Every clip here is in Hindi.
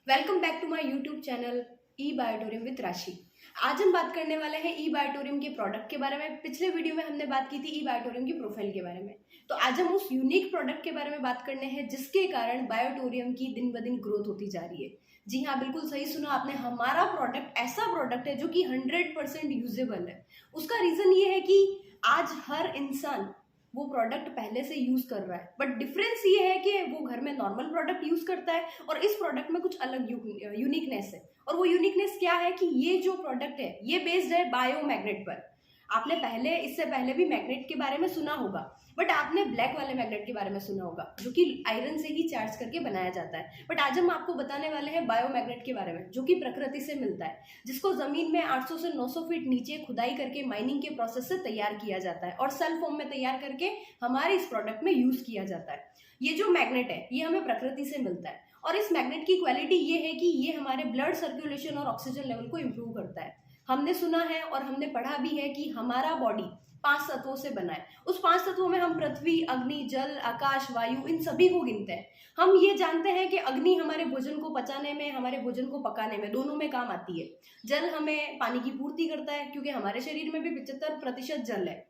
Welcome back to my YouTube channel e biotorium with Rashi. आज हम बात करने वाले हैं ई बायोटोरियम के प्रोडक्ट के बारे में। पिछले वीडियो में हमने बात की थी ई बायोटोरियम की प्रोफाइल के बारे में। तो आज हम उस यूनिक प्रोडक्ट के बारे में बात करने हैं जिसके कारण बायोटोरियम की दिन ब दिन ग्रोथ होती जा रही है। जी हाँ, बिल्कुल सही सुना आपने। हमारा प्रोडक्ट ऐसा प्रोडक्ट है जो कि 100% यूजेबल है। उसका रीजन ये है कि आज हर इंसान वो प्रोडक्ट पहले से यूज कर रहा है, बट डिफरेंस ये है कि वो घर में नॉर्मल प्रोडक्ट यूज करता है और इस प्रोडक्ट में कुछ अलग यूनिकनेस है। और वो यूनिकनेस क्या है कि ये जो प्रोडक्ट है ये बेस्ड है बायोमैग्नेट पर। आपने इससे पहले भी मैग्नेट के बारे में सुना होगा, बट आपने ब्लैक वाले मैग्नेट के बारे में सुना होगा जो कि आयरन से ही चार्ज करके बनाया जाता है। बट आज हम आपको बताने वाले हैं बायोमैग्नेट के बारे में जो कि प्रकृति से मिलता है, जिसको जमीन में 800 से 900 फीट नीचे खुदाई करके माइनिंग के प्रोसेस से तैयार किया जाता है और सेल फॉर्म में तैयार करके हमारे इस प्रोडक्ट में यूज किया जाता है। ये जो मैग्नेट है ये हमें प्रकृति से मिलता है और इस मैग्नेट की क्वालिटी ये है कि ये हमारे ब्लड सर्कुलेशन और ऑक्सीजन लेवल को इम्प्रूव करता है। हमने सुना है और हमने पढ़ा भी है कि हमारा बॉडी 5 तत्वों से बना है। उस 5 तत्वों में हम पृथ्वी, अग्नि, जल, आकाश, वायु इन सभी को गिनते हैं। हम ये जानते हैं कि अग्नि हमारे भोजन को पचाने में, हमारे भोजन को पकाने में, दोनों में काम आती है। जल हमें पानी की पूर्ति करता है क्योंकि हमारे शरीर में भी 75% जल है।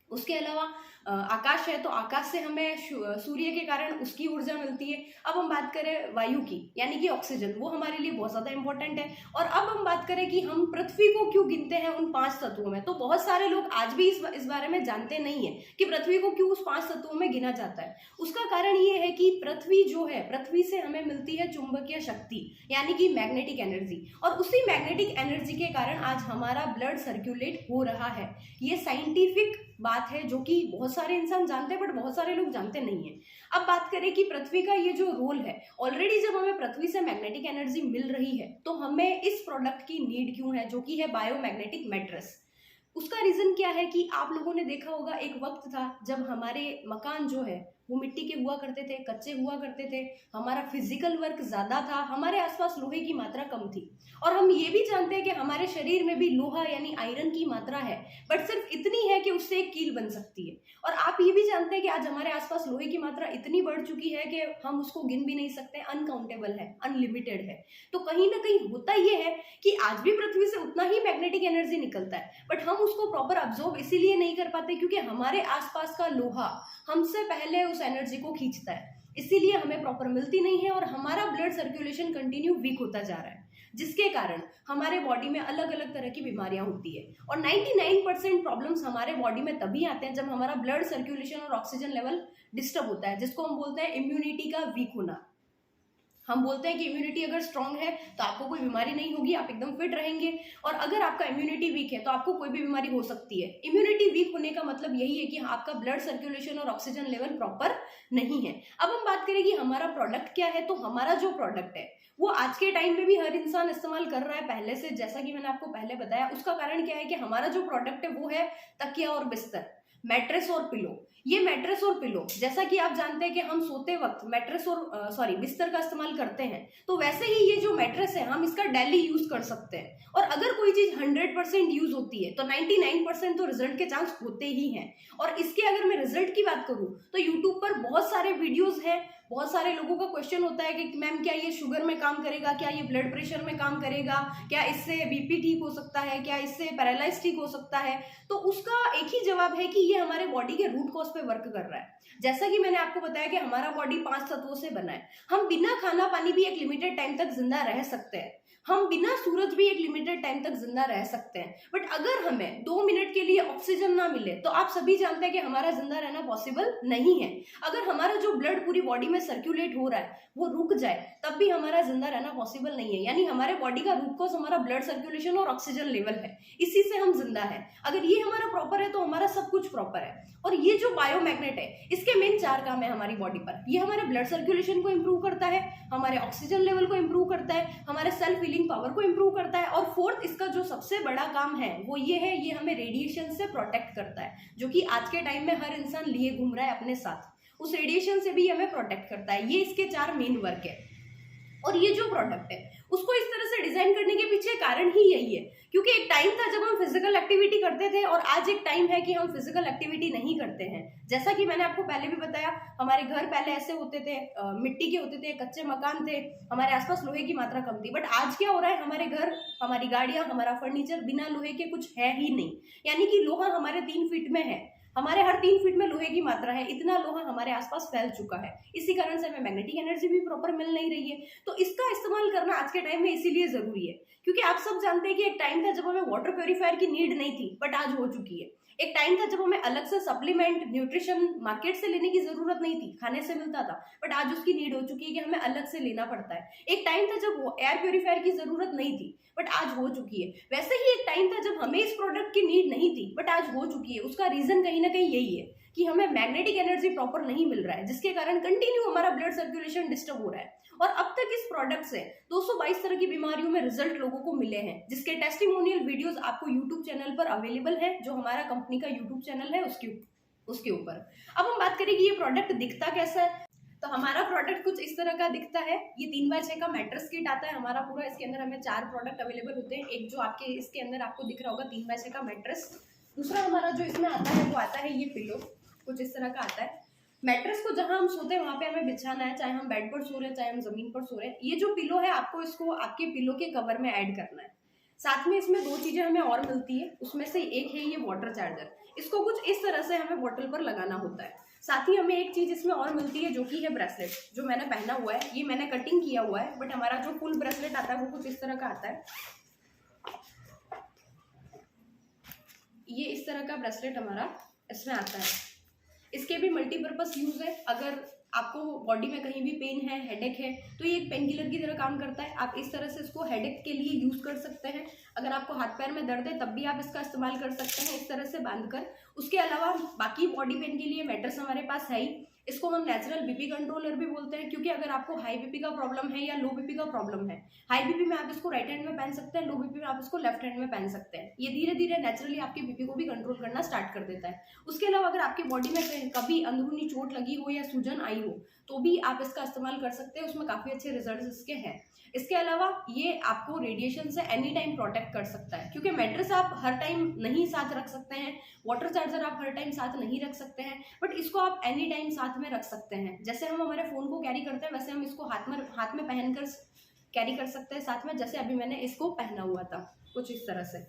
उसके अलावा आकाश है तो आकाश से हमें सूर्य के कारण उसकी ऊर्जा मिलती है। अब हम बात करें वायु की, यानी कि ऑक्सीजन, वो हमारे लिए बहुत ज़्यादा इंपॉर्टेंट है। और अब हम बात करें कि हम पृथ्वी को क्यों गिनते हैं उन 5 तत्वों में, तो बहुत सारे लोग आज भी इस बारे में जानते नहीं है कि पृथ्वी को क्यों उस 5 तत्वों में गिना जाता है। उसका कारण ये है कि पृथ्वी जो है, पृथ्वी से हमें मिलती है चुंबकीय शक्ति, यानी कि मैग्नेटिक एनर्जी, और उसी मैग्नेटिक एनर्जी के कारण आज हमारा ब्लड सर्कुलेट हो रहा है। ये साइंटिफिक बात है जो कि बहुत सारे इंसान जानते हैं बट बहुत सारे लोग जानते नहीं है। अब बात करें कि पृथ्वी का ये जो रोल है, ऑलरेडी जब हमें पृथ्वी से मैग्नेटिक एनर्जी मिल रही है तो हमें इस प्रोडक्ट की नीड क्यों है, जो कि है बायोमैग्नेटिक मैट्रेस। उसका रीजन क्या है कि आप लोगों ने देखा होगा, एक वक्त था जब हमारे मकान जो है वो मिट्टी के हुआ करते थे, कच्चे हुआ करते थे, हमारा फिजिकल वर्क ज्यादा था, हमारे आसपास लोहे की मात्रा कम थी। और हम ये भी जानते हैं कि हमारे शरीर में भी लोहा यानी आयरन की मात्रा है, बट सिर्फ इतनी है कि उससे एक कील बन सकती है। और आप ये भी जानते हैं कि आज हमारे आसपास लोहे की मात्रा इतनी बढ़ चुकी है कि हम उसको गिन भी नहीं सकते, अनकाउंटेबल है, अनलिमिटेड है। तो कहीं ना कहीं होता ये है कि आज भी पृथ्वी से उतना ही मैग्नेटिक एनर्जी निकलता है, बट हम उसको प्रॉपर अब्जॉर्ब इसीलिए नहीं कर पाते क्योंकि हमारे आसपास का लोहा हमसे पहले उस एनर्जी को खींचता है, इसीलिए हमें प्रॉपर मिलती नहीं है और हमारा ब्लड सर्कुलेशन कंटिन्यू वीक होता जा रहा है, जिसके कारण हमारे बॉडी में अलग अलग तरह की बीमारियां होती है। और 99% प्रॉब्लम्स हमारे बॉडी में तभी आते हैं जब हमारा ब्लड सर्कुलेशन और ऑक्सीजन लेवल डिस्टर्ब होता है, जिसको हम बोलते हैं इम्यूनिटी का वीक होना। हम बोलते हैं कि इम्यूनिटी अगर स्ट्रांग है तो आपको कोई बीमारी नहीं होगी, आप एकदम फिट रहेंगे, और अगर आपका इम्यूनिटी वीक है तो आपको कोई भी बीमारी हो सकती है। इम्यूनिटी वीक होने का मतलब यही है कि आपका ब्लड सर्कुलेशन और ऑक्सीजन लेवल प्रॉपर नहीं है। अब हम बात करें कि हमारा प्रोडक्ट क्या है, तो हमारा जो प्रोडक्ट है वो आज के टाइम में भी हर इंसान इस्तेमाल कर रहा है पहले से, जैसा कि मैंने आपको पहले बताया। उसका कारण क्या है कि हमारा जो प्रोडक्ट है वो है तकिया और बिस्तर, मैट्रेस और पिलो। ये मैट्रेस और पिलो, जैसा कि आप जानते हैं कि हम सोते वक्त मैट्रेस और बिस्तर का इस्तेमाल करते हैं, तो वैसे ही ये जो मैट्रेस है हम इसका डेली यूज कर सकते हैं। और अगर कोई चीज 100% यूज होती है तो 99% तो रिजल्ट के चांस होते ही हैं। और इसके अगर मैं रिजल्ट की बात करूं तो यूट्यूब पर बहुत सारे वीडियोज हैं। बहुत सारे लोगों का क्वेश्चन होता है कि मैम क्या ये शुगर में काम करेगा, क्या ये ब्लड प्रेशर में काम करेगा, क्या इससे बीपी ठीक हो सकता है, क्या इससे पैरालाइज ठीक हो सकता है। तो उसका एक ही जवाब है कि ये हमारे बॉडी के रूट कॉज पे वर्क कर रहा है। जैसा कि मैंने आपको बताया कि हमारा बॉडी 5 तत्वों से बना है। हम बिना खाना पानी भी एक लिमिटेड टाइम तक जिंदा रह सकते हैं, हम बिना सूरज भी एक लिमिटेड टाइम तक जिंदा रह सकते हैं, बट अगर हमें 2 मिनट के लिए ऑक्सीजन ना मिले तो आप सभी जानते हैं कि हमारा जिंदा रहना पॉसिबल नहीं है। अगर हमारा जो ब्लड पूरी बॉडी में सर्कुलेट हो रहा है वो रुक जाए तब भी हमारा जिंदा रहना पॉसिबल नहीं है। यानी हमारे बॉडी का रूट कॉज हमारा ब्लड सर्कुलेशन और ऑक्सीजन लेवल है, इसी से हम जिंदा है। अगर ये हमारा प्रॉपर है तो हमारा सब कुछ प्रॉपर है। और ये जो बायोमैग्नेट है इसके मेन 4 काम है हमारी बॉडी पर। ये हमारे ब्लड सर्कुलेशन को इंप्रूव करता है, हमारे ऑक्सीजन लेवल को इंप्रूव करता है, हमारे सेल्फ हीलिंग पावर को इंप्रूव करता है, और फोर्थ इसका जो सबसे बड़ा काम है वो ये है, ये हमें रेडिएशन से प्रोटेक्ट करता है, जो कि आज के टाइम में हर इंसान लिए घूम रहा है अपने साथ। उस रेडिएशन से भी हमें प्रोटेक्ट करता है। ये इसके 4 मेन वर्क है। और ये जो प्रोडक्ट है उसको इस तरह से डिजाइन करने के पीछे कारण ही यही है, क्योंकि एक टाइम था जब हम फिजिकल एक्टिविटी करते थे और आज एक टाइम है कि हम फिजिकल एक्टिविटी नहीं करते हैं। जैसा कि मैंने आपको पहले भी बताया, हमारे घर पहले ऐसे होते थे, मिट्टी के होते थे, कच्चे मकान थे, हमारे आसपास लोहे की मात्रा कम थी। बट आज क्या हो रहा है, हमारे घर, हमारी गाड़ियां, हमारा फर्नीचर बिना लोहे के कुछ है ही नहीं। यानी कि लोहा हमारे 3 फीट में है, हमारे हर 3 फीट में लोहे की मात्रा है, इतना लोहा हमारे आसपास फैल चुका है। इसी कारण से हमें मैग्नेटिक एनर्जी भी प्रॉपर मिल नहीं रही है। तो इसका इस्तेमाल करना आज के टाइम में इसीलिए जरूरी है, क्योंकि आप सब जानते हैं कि एक टाइम था जब हमें वाटर प्योरीफायर की नीड नहीं थी, बट आज हो चुकी है। एक टाइम था जब हमें अलग से सप्लीमेंट, न्यूट्रिशन मार्केट से लेने की जरूरत नहीं थी, खाने से मिलता था, बट आज उसकी नीड हो चुकी है कि हमें अलग से लेना पड़ता है। एक टाइम था जब एयर प्योरीफायर की जरूरत नहीं थी, बट आज हो चुकी है। वैसे ही एक टाइम था जब हमें इस प्रोडक्ट की नीड नहीं थी, बट आज हो चुकी है। उसका रीजन कहीं ना कहीं यही है कि हमें मैग्नेटिक एनर्जी प्रॉपर नहीं मिल रहा है, जिसके कारण कंटिन्यू हमारा ब्लड सर्कुलेशन डिस्टर्ब हो रहा है। और अब तक इस प्रोडक्ट से 222 तरह की बीमारियों में रिजल्ट लोगों को मिले हैं, जिसके टेस्टिमोनियल वीडियोस आपको यूट्यूब चैनल पर अवेलेबल है, जो हमारा कंपनी का यूट्यूब चैनल है उसके ऊपर। अब हम बात करें कि ये प्रोडक्ट दिखता कैसा है, तो हमारा प्रोडक्ट कुछ इस तरह का दिखता है। ये 3x6 का मैट्रेस किट आता है हमारा पूरा। इसके अंदर हमें 4 प्रोडक्ट अवेलेबल होते हैं। एक जो आपके इसके अंदर आपको दिख रहा होगा 3x6 का मैट्रेस। दूसरा हमारा जो इसमें आता है वो आता है ये पिलो, कुछ इस तरह का आता है। मैट्रेस को जहां हम सोते हैं वहां पे हमें बिछाना है, चाहे हम बेड पर सो रहे हैं चाहे हम जमीन पर सो रहे हैं। ये जो पिलो है आपको इसको आपके पिलो के कवर में ऐड करना है। साथ में इसमें 2 चीजें हमें और मिलती है, उसमें से एक है ये वाटर चार्जर। इसको कुछ इस तरह से हमें बॉटल पर लगाना होता है। साथ ही हमें एक चीज इसमें और मिलती है जो कि है ब्रेसलेट, जो मैंने पहना हुआ है। ये मैंने कटिंग किया हुआ है, बट हमारा जो फुल ब्रेसलेट आता है वो कुछ इस तरह का आता है। ये इस तरह का ब्रेसलेट हमारा इसमें आता है। इसके भी मल्टीपर्पज यूज है। अगर आपको बॉडी में कहीं भी पेन है, हेडेक है, तो ये एक पेन किलर की तरह काम करता है। आप इस तरह से इसको हेडेक के लिए यूज कर सकते हैं। अगर आपको हाथ पैर में दर्द है तब भी आप इसका इस्तेमाल कर सकते हैं इस तरह से बांध कर। उसके अलावा बाकी बॉडी पेन के लिए मैट्रेस हमारे पास है ही। इसको हम नेचुरल बीपी कंट्रोलर भी बोलते हैं, क्योंकि अगर आपको हाई बीपी का प्रॉब्लम है या लो बीपी का प्रॉब्लम है, हाई बीपी में आप इसको राइट हैंड में पहन सकते हैं, लो बीपी में आप इसको लेफ्ट हैंड में पहन सकते हैं। ये धीरे धीरे नेचुरली आपके बीपी को भी कंट्रोल करना स्टार्ट कर देता है। उसके अलावा अगर आपकी बॉडी में कभी अंदरूनी चोट लगी हो या सूजन आई हो तो भी आप इसका इस्तेमाल कर सकते हैं, उसमें काफी अच्छे रिजल्ट इसके हैं। इसके अलावा ये आपको रेडिएशन से एनी टाइम प्रोटेक्ट कर सकता है, क्योंकि मैट्रेस आप हर टाइम नहीं साथ रख सकते हैं, वाटर चार्जर आप हर टाइम साथ नहीं रख सकते हैं, बट इसको आप एनी टाइम साथ में रख सकते हैं। जैसे हम हमारे फोन को कैरी करते हैं वैसे हम इसको हाथ में पहनकर कैरी कर सकते हैं साथ में, जैसे अभी मैंने इसको पहना हुआ था कुछ इस तरह से।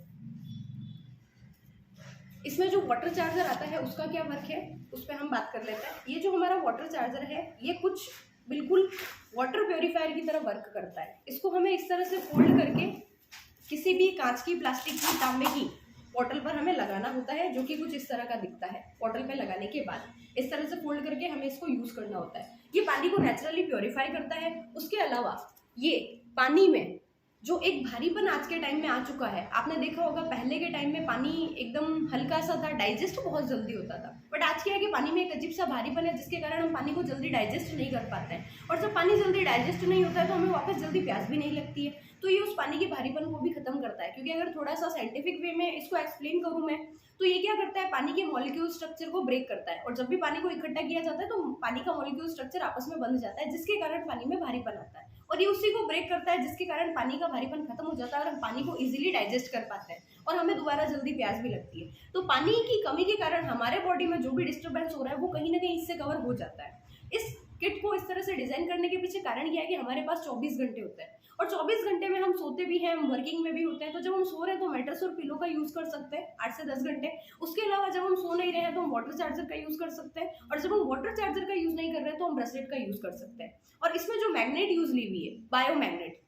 इसमें जो वाटर चार्जर आता है उसका क्या वर्क है उस पर हम बात कर लेते हैं। ये जो हमारा वाटर चार्जर है ये कुछ बिल्कुल वाटर प्योरीफायर की तरह वर्क करता है। इसको हमें इस तरह से फोल्ड करके किसी भी कांच की, प्लास्टिक की, तांबे की बॉटल पर हमें लगाना होता है, जो कि कुछ इस तरह का दिखता है। बॉटल पे लगाने के बाद इस तरह से फोल्ड करके हमें इसको यूज करना होता है। ये पानी को नेचुरली प्योरीफाई करता है। उसके अलावा ये पानी में जो एक भारीपन आज के टाइम में आ चुका है, आपने देखा होगा पहले के टाइम में पानी एकदम हल्का सा था, डाइजेस्ट बहुत जल्दी होता था, बट आज क्या है कि पानी में एक अजीब सा भारीपन है, जिसके कारण हम पानी को जल्दी डाइजेस्ट नहीं कर पाते हैं। और जब पानी जल्दी डाइजेस्ट नहीं होता है तो हमें वापस जल्दी प्यास भी नहीं लगती है। तो ये उस पानी के भारीपन को भी खत्म करता है। क्योंकि अगर थोड़ा सा साइंटिफिक वे में इसको एक्सप्लेन करूँ मैं, तो ये क्या करता है, पानी के मॉलिक्यूल स्ट्रक्चर को ब्रेक करता है। और जब भी पानी को इकट्ठा किया जाता है तो पानी का मॉलिक्यूल स्ट्रक्चर आपस में बंध जाता है, जिसके कारण पानी में भारीपन आता है। और ये उसी को ब्रेक करता है, जिसके कारण पानी का भारीपन खत्म हो जाता है और हम पानी को इजीली डाइजेस्ट कर पाते हैं और हमें दोबारा जल्दी प्यास भी लगती है। तो पानी की कमी के कारण हमारे बॉडी में जो भी डिस्टर्बेंस हो रहा है वो कहीं ना कहीं इससे कवर हो जाता है। इस किट को इस तरह से डिजाइन करने के पीछे कारण यह है कि हमारे पास 24 घंटे होते हैं और 24 घंटे में हम सोते भी हैं, हम वर्किंग में भी होते हैं। तो जब हम सो रहे हैं तो मैट्रेस और पिलो का यूज कर सकते हैं 8 से 10 घंटे। उसके अलावा जब हम सो नहीं रहे हैं तो हम वाटर चार्जर का यूज कर सकते हैं, और जब हम वाटर चार्जर का यूज नहीं कर रहे हैं तो हम ब्रेसलेट का यूज कर सकते हैं। और इसमें जो मैग्नेट यूज ली हुई है, बायो मैग्नेट,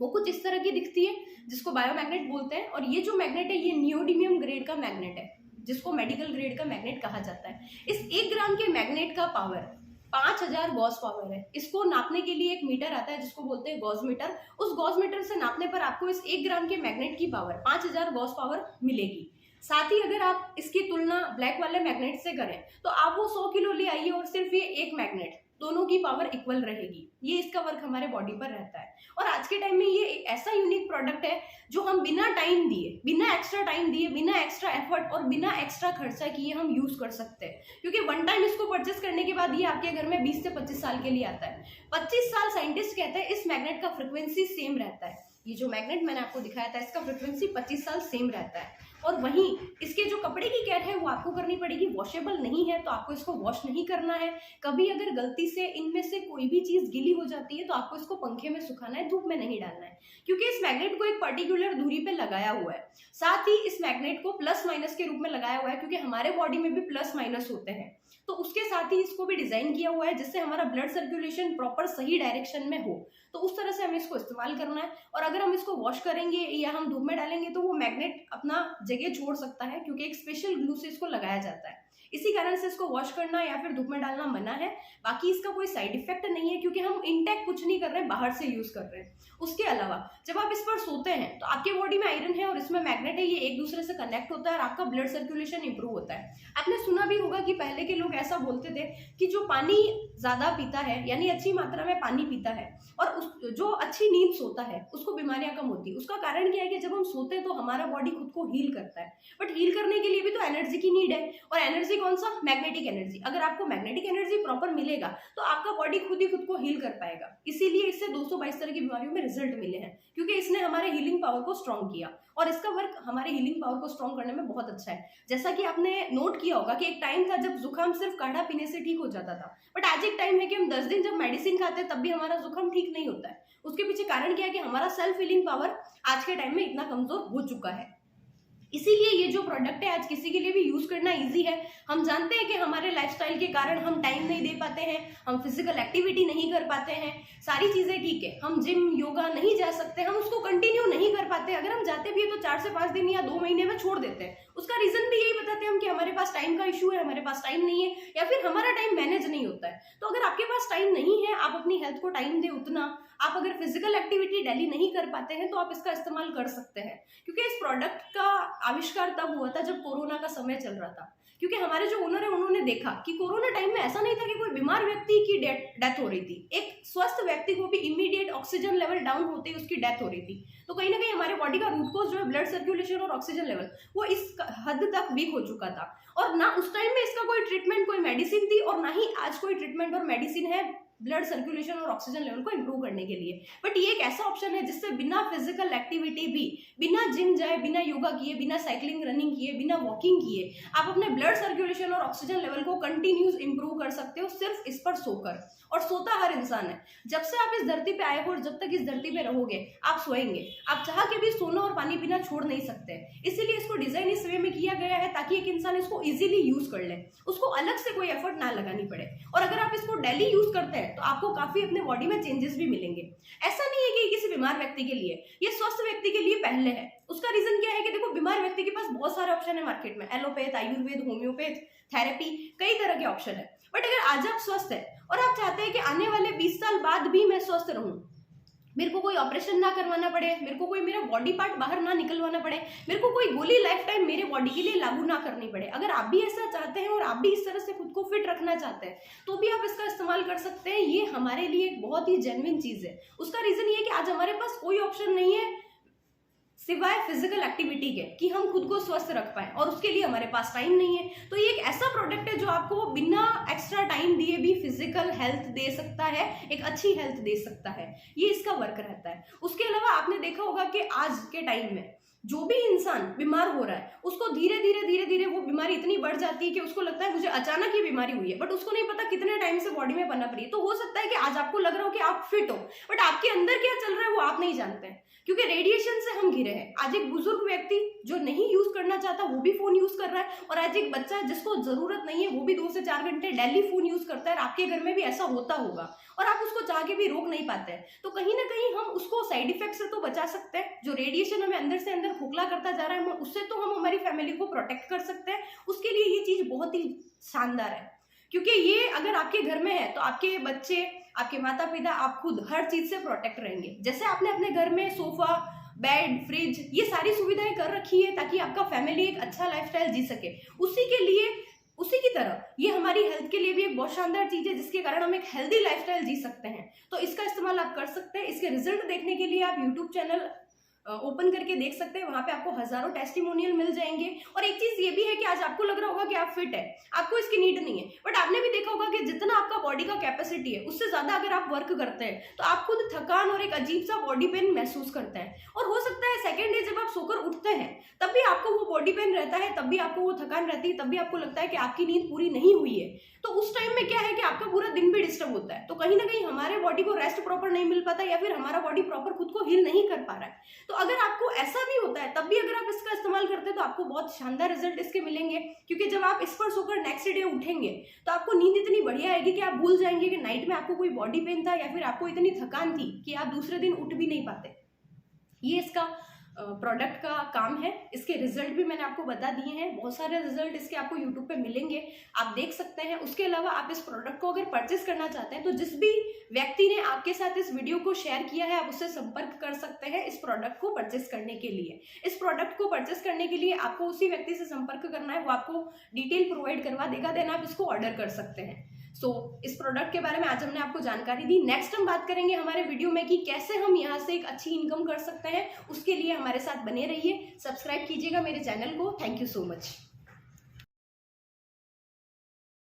वो कुछ इस तरह की दिखती है, जिसको बायो मैग्नेट बोलते हैं। और ये जो मैग्नेट है ये नियोडिमियम ग्रेड का मैग्नेट है, जिसको मेडिकल ग्रेड का मैग्नेट कहा जाता है। इस 1 ग्राम के मैग्नेट का पावर 5000 गॉस पावर है। इसको नापने के लिए एक मीटर आता है जिसको बोलते हैं गॉस मीटर। उस गॉस मीटर से नापने पर आपको इस 1 ग्राम के मैग्नेट की पावर 5000 गॉस पावर मिलेगी। साथ ही अगर आप इसकी तुलना ब्लैक वाले मैग्नेट से करें तो आप वो 100 किलो ले आइए और सिर्फ ये एक मैग्नेट दोनों की पावर इक्वल रहेगी। ये इसका वर्क हमारे बॉडी पर रहता है। और आज के टाइम में ये एक ऐसा यूनिक प्रोडक्ट है जो हम बिना टाइम दिए, बिना एक्स्ट्रा टाइम दिए, बिना एक्स्ट्रा एफर्ट और बिना एक्स्ट्रा खर्चा किए हम यूज कर सकते हैं। क्योंकि वन टाइम इसको परचेस करने के बाद ये आपके घर में 20 से 25 साल के लिए आता है। 25 साल साइंटिस्ट कहते हैं इस मैग्नेट का फ्रिक्वेंसी सेम रहता है। ये जो मैग्नेट मैंने आपको दिखाया था इसका फ्रिक्वेंसी 25 साल सेम रहता है। और वहीं इसके जो कपड़े की केयर है वो आपको करनी पड़ेगी। वॉशेबल नहीं है तो आपको इसको वॉश नहीं करना है। कभी अगर गलती से इनमें से कोई भी चीज गीली हो जाती है तो आपको इसको पंखे में सुखाना है, धूप में नहीं डालना है। क्योंकि इस मैग्नेट को एक पर्टिकुलर दूरी पे लगाया हुआ है। साथ ही इस मैग्नेट को प्लस माइनस के रूप में लगाया हुआ है, क्योंकि हमारे बॉडी में भी प्लस माइनस होते हैं। तो उसके साथ ही इसको भी डिजाइन किया हुआ है जिससे हमारा ब्लड सर्कुलेशन प्रॉपर सही डायरेक्शन में हो। तो उस तरह से हमें इसको इस्तेमाल करना है। और अगर हम इसको वॉश करेंगे या हम धूप में डालेंगे तो वो मैग्नेट अपना जगह छोड़ सकता है, क्योंकि एक स्पेशल ग्लू से इसको लगाया जाता है। इसी कारण से इसको वॉश करना या फिर धूप में डालना मना है। बाकी इसका कोई साइड इफेक्ट नहीं है, क्योंकि हम इनटेक कुछ नहीं कर रहे हैं, बाहर से यूज कर रहे हैं। उसके अलावा जब आप इस पर सोते हैं तो आपके बॉडी में आयरन है और इसमें मैग्नेट है, ये एक दूसरे से कनेक्ट होता है और आपका ब्लड सर्कुलेशन इंप्रूव होता है। आपने सुना भी होगा कि पहले के लोग ऐसा बोलते थे कि जो पानी ज्यादा पीता है, यानी अच्छी मात्रा में पानी पीता है और जो अच्छी नींद सोता है, उसको बीमारियां कम होती है। उसका कारण क्या है कि जब हम सोते हैं तो हमारा बॉडी खुद को हील करता है। बट हील करने के लिए भी तो एनर्जी की नीड है, और एनर्जी कौन सा? Magnetic energy. अगर आपको मैग्नेटिक एनर्जी प्रॉपर मिलेगा तो आपका बॉडी खुद ही खुद को हील कर पाएगा। इसीलिए इससे 222 तरह की बीमारियों में रिजल्ट मिले हैं, क्योंकि इसने हमारे हीलिंग पावर को स्ट्रॉन्ग किया और इसका वर्क हमारे हीलिंग पावर को स्ट्रॉन्ग करने में बहुत अच्छा है। जैसा कि आपने नोट किया होगा कि एक टाइम था जब जुकाम सिर्फ काढ़ा पीने से ठीक हो जाता था, बट आज एक टाइम है कि हम 10 दिन जब मेडिसिन खाते हैं तब भी हमारा जुकाम ठीक नहीं होता है। उसके पीछे कारण क्या है कि हमारा सेल्फ हीलिंग पावर आज के टाइम में इतना कमजोर हो चुका है। इसीलिए ये जो प्रोडक्ट है आज किसी के लिए भी यूज करना इजी है। हम जानते हैं कि हमारे लाइफस्टाइल के कारण हम टाइम नहीं दे पाते हैं, हम फिजिकल एक्टिविटी नहीं कर पाते हैं, सारी चीजें ठीक है, हम जिम योगा नहीं जा सकते, हम उसको कंटिन्यू नहीं कर पाते। अगर हम जाते भी है तो 4 से 5 दिन या 2 महीने में छोड़ देते हैं। उसका रीजन भी यही बताते हैं हम कि हमारे पास टाइम का इशू है, हमारे पास टाइम नहीं है, या फिर हमारा टाइम मैनेज नहीं होता है। तो अगर आपके पास टाइम नहीं है, आप अपनी हेल्थ को टाइम दे उतना, आप अगर फिजिकल एक्टिविटी डेली नहीं कर पाते हैं तो आप इसका इस्तेमाल कर सकते हैं। क्योंकि इस प्रोडक्ट का आविष्कार तब हुआ था जब कोरोना का समय चल रहा था। क्योंकि हमारे जो ओनर है उन्होंने देखा कि कोरोना टाइम में ऐसा नहीं था कि कोई बीमार व्यक्ति की डेथ हो रही थी, एक स्वस्थ व्यक्ति को भी इमीडिएट ऑक्सीजन लेवल डाउन होते ही उसकी डेथ हो रही थी। तो कहीं ना कहीं हमारे बॉडी का रूट कोज जो है ब्लड सर्कुलेशन और ऑक्सीजन लेवल, वो इस हद तक वीक हो चुका था। और ना उस टाइम में इसका कोई ट्रीटमेंट, कोई मेडिसिन थी, और ना ही आज कोई ट्रीटमेंट और मेडिसिन है ब्लड सर्कुलेशन और ऑक्सीजन लेवल को इंप्रूव करने के लिए। बट ये एक ऐसा ऑप्शन है जिससे बिना फिजिकल एक्टिविटी भी, बिना जिम जाए, बिना योगा किए, बिना साइकिलिंग रनिंग किए, बिना वॉकिंग किए, आप अपने ब्लड सर्कुलेशन और ऑक्सीजन लेवल को कंटिन्यूस इंप्रूव कर सकते हो सिर्फ इस पर सोकर। और सोता हर इंसान है। जब से आप इस धरती पे आए हो और जब तक इस धरती पे रहोगे आप सोएंगे। आप चाह के भी सोना और पानी पीना छोड़ नहीं सकते। इसीलिए इसको डिजाइन इस वे में किया गया है ताकि एक इंसान इसको इजीली यूज कर ले, उसको अलग से कोई एफर्ट ना लगानी पड़े। और अगर आप इसको डेली यूज करते हैं तो आपको काफी अपने बॉडी में चेंजेस भी मिलेंगे। ऐसा नहीं है कि किसी बीमार व्यक्ति के लिए, ये स्वस्थ व्यक्ति के लिए पहले है। उसका रीजन क्या है कि देखो, बीमार व्यक्ति के पास बहुत सारे ऑप्शन है मार्केट में, एलोपैथ, आयुर्वेद, होम्योपैथ, थेरेपी, कई तरह के ऑप्शन है। बट अगर आज आप स्वस्थ है और आप चाहते हैं कि आने वाले 20 साल बाद भी मैं स्वस्थ रहूं, मेरे को कोई ऑपरेशन ना करवाना पड़े, मेरे को कोई मेरा बॉडी पार्ट बाहर ना निकलवाना पड़े, मेरे को कोई गोली लाइफ टाइम मेरे बॉडी के लिए लागू ना करनी पड़े, अगर आप भी ऐसा चाहते हैं और आप भी इस तरह से खुद को फिट रखना चाहते हैं तो भी आप इसका इस्तेमाल कर सकते हैं। ये हमारे लिए एक बहुत ही जेन्युइन चीज है। उसका रीजन ये है कि आज हमारे पास कोई ऑप्शन नहीं है सिवाय फिजिकल एक्टिविटी के कि हम खुद को स्वस्थ रख पाए, और उसके लिए हमारे पास टाइम नहीं है। तो ये एक ऐसा प्रोडक्ट है जो आपको बिना एक्स्ट्रा टाइम दिए भी फिजिकल हेल्थ दे सकता है, एक अच्छी हेल्थ दे सकता है। ये इसका वर्क रहता है। उसके अलावा आपने देखा होगा कि आज के टाइम में जो भी इंसान बीमार हो रहा है उसको धीरे धीरे वो बीमारी इतनी बढ़ जाती है कि उसको लगता है मुझे अचानक ये बीमारी हुई है, बट उसको नहीं पता कितने टाइम से बॉडी में पनप रही है। तो हो सकता है कि आज आपको लग रहा हो कि आप फिट हो, बट आपके अंदर क्या चल रहा है वो आप नहीं जानते हैं, क्योंकि रेडिएशन से हम घिरे हैं। आज एक बुजुर्ग व्यक्ति जो नहीं यूज करना चाहता वो भी फोन यूज कर रहा है, और आज एक बच्चा जिसको जरूरत नहीं है वो भी 2 से 4 घंटे डेली फोन यूज करता है। आपके घर में भी ऐसा होता होगा और आप उसको चाह के भी रोक नहीं पाते हैं। तो कहीं ना कहीं हम उसको साइड इफेक्ट से तो बचा सकते हैं। जो रेडिएशन हमें अंदर से अंदर खोखला करता जा रहा है उससे तो हम हमारी फैमिली को प्रोटेक्ट कर सकते हैं। उसके लिए ये चीज बहुत ही शानदार है, क्योंकि ये अगर आपके घर में है तो आपके बच्चे, आपके माता पिता, आप खुद हर चीज से प्रोटेक्ट रहेंगे। जैसे आपने अपने घर में सोफा, बेड, फ्रिज, ये सारी सुविधाएं कर रखी है ताकि आपका फैमिली एक अच्छा लाइफस्टाइल जी सके, उसी के लिए उसी की तरह ये हमारी हेल्थ के लिए भी एक बहुत शानदार चीज है, जिसके कारण हम एक हेल्दी लाइफस्टाइल जी सकते हैं। तो इसका इस्तेमाल आप कर सकते हैं। इसके रिजल्ट देखने के लिए आप यूट्यूब चैनल ओपन करके देख सकते हैं, वहां पे आपको हजारों टेस्टिमोनियल मिल जाएंगे। और एक चीज ये भी है कि आज आपको लग रहा होगा कि आप फिट है, आपको इसकी नीड नहीं है, बट आपने भी देखा होगा कि जितना आपका बॉडी का कैपेसिटी है उससे ज्यादा अगर आप वर्क करते हैं तो आप खुद थकान और एक अजीब सा बॉडी पेन महसूस करते हैं। और हो सकता है सेकेंड डे जब आप सोकर उठते हैं तब भी आपको वो बॉडी पेन रहता है, तब भी आपको वो थकान रहती है, तब भी आपको लगता है कि आपकी नींद पूरी नहीं हुई है। तो उस टाइम में क्या है कि आपका पूरा दिन भी डिस्टर्ब होता है। तो कहीं ना कहीं हमारे बॉडी को रेस्ट प्रॉपर नहीं मिल पाता, या फिर हमारा बॉडी प्रॉपर खुद को हील नहीं कर पा रहा है। तो अगर आपको ऐसा भी होता है तब भी अगर आप इसका इस्तेमाल करते हैं तो आपको बहुत शानदार रिजल्ट इसके मिलेंगे। क्योंकि जब आप इस पर सोकर नेक्स्ट डे उठेंगे तो आपको नींद इतनी बढ़िया आएगी कि आप भूल जाएंगे कि नाइट में आपको कोई बॉडी पेन था या फिर आपको इतनी थकान थी कि आप दूसरे दिन उठ भी नहीं पाते। ये इसका प्रोडक्ट का काम है। इसके रिजल्ट भी मैंने आपको बता दिए हैं, बहुत सारे रिजल्ट इसके आपको यूट्यूब पे मिलेंगे, आप देख सकते हैं। उसके अलावा आप इस प्रोडक्ट को अगर परचेस करना चाहते हैं तो जिस भी व्यक्ति ने आपके साथ इस वीडियो को शेयर किया है आप उससे संपर्क कर सकते हैं इस प्रोडक्ट को परचेस करने के लिए। इस प्रोडक्ट को परचेस करने के लिए आपको उसी व्यक्ति से संपर्क करना है, वो आपको डिटेल प्रोवाइड करवा देगा, देन आप इसको ऑर्डर कर सकते हैं। इस प्रोडक्ट के बारे में आज हमने आपको जानकारी दी। नेक्स्ट हम बात करेंगे हमारे वीडियो में कि कैसे हम यहाँ से एक अच्छी इनकम कर सकते हैं। उसके लिए हमारे साथ बने रहिए, सब्सक्राइब कीजिएगा मेरे चैनल को। Thank you so much.